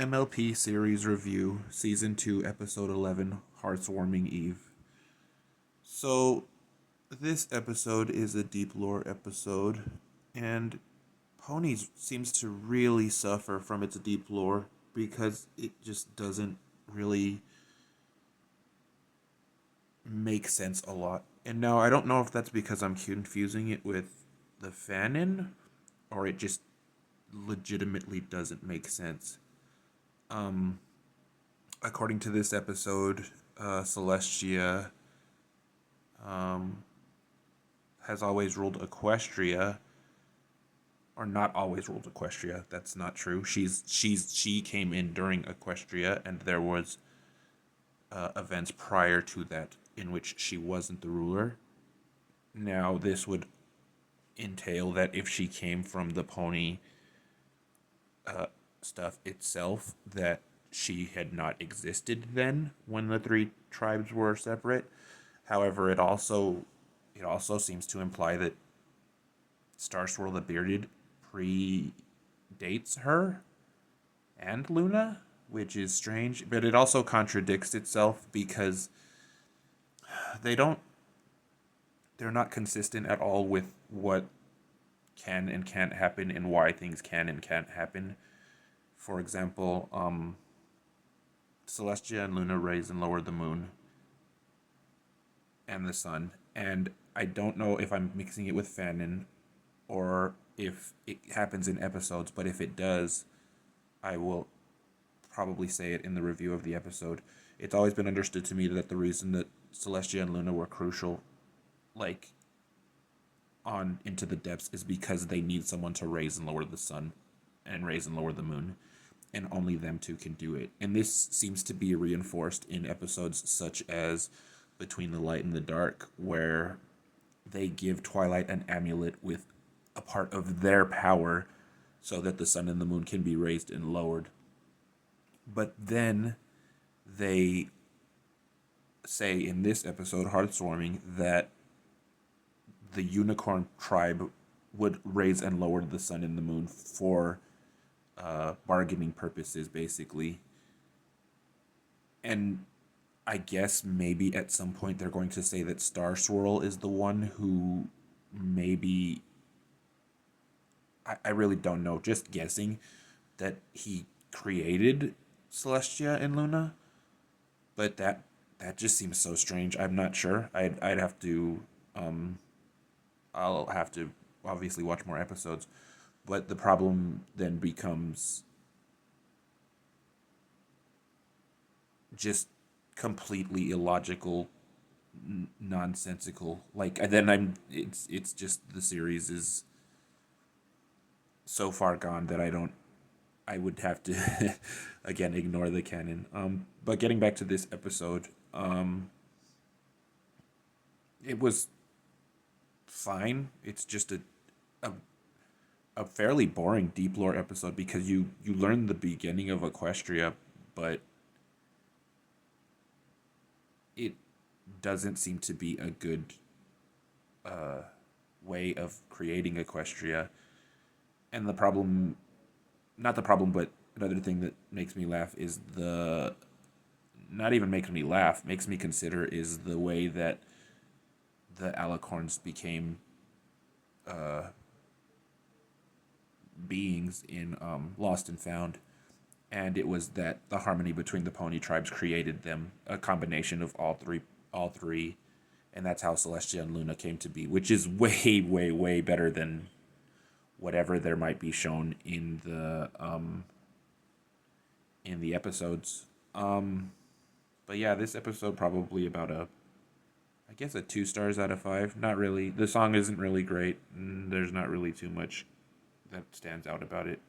MLP Series Review, Season 2, Episode 11, Hearths Warming Eve. So, this episode is a deep lore episode, and Ponies seems to really suffer from its deep lore because it just doesn't really make sense a lot. And now, I don't know if that's because I'm confusing it with the fanon, or it just legitimately doesn't make sense. Um, According to this episode, Celestia um, has always ruled Equestria, or not always ruled Equestria. That's not true. She came in during Equestria, and there was events prior to that in which she wasn't the ruler. Now, this would entail that if she came from the pony stuff itself, that she had not existed then when the three tribes were separate. However, it also seems to imply that Star Swirl the Bearded predates her and Luna, which is strange. But it also contradicts itself because they don't they're not consistent at all with what can and can't happen and why things can and can't happen. For example, Celestia and Luna raise and lower the moon and the sun, and I don't know if I'm mixing it with fanon or if it happens in episodes, but if it does, I will probably say it in the review of the episode. It's always been understood to me that the reason that Celestia and Luna were crucial, like, on Into the Depths, is because they need someone to raise and lower the sun and raise and lower the moon, and only them two can do it. And this seems to be reinforced in episodes such as Between the Light and the Dark, where they give Twilight an amulet with a part of their power so that the sun and the moon can be raised and lowered. But then they say in this episode, Hearths Warming, that the unicorn tribe would raise and lower the sun and the moon for bargaining purposes, basically. And I guess maybe at some point they're going to say that Star Swirl is the one who maybe, I really don't know, just guessing, that he created Celestia and Luna. But that just seems so strange. I'm not sure. I'd have to I'll have to obviously watch more episodes. But the problem then becomes just completely illogical, nonsensical. Like, and then it's just, the series is so far gone that I would have to again ignore the canon. But getting back to this episode, it was fine. It's just a a fairly boring deep lore episode because you learn the beginning of Equestria, but it doesn't seem to be a good way of creating Equestria. And the problem, not the problem, but another thing that makes me laugh is not even makes me laugh, makes me consider, is the way that the alicorns became beings in Lost and Found. And it was that the harmony between the pony tribes created them, a combination of all three, and that's how Celestia and Luna came to be, which is way, way, way better than whatever there might be shown in the episodes. But yeah, this episode probably about I guess a 2 stars out of 5. Not really. The song isn't really great, and there's not really too much that stands out about it.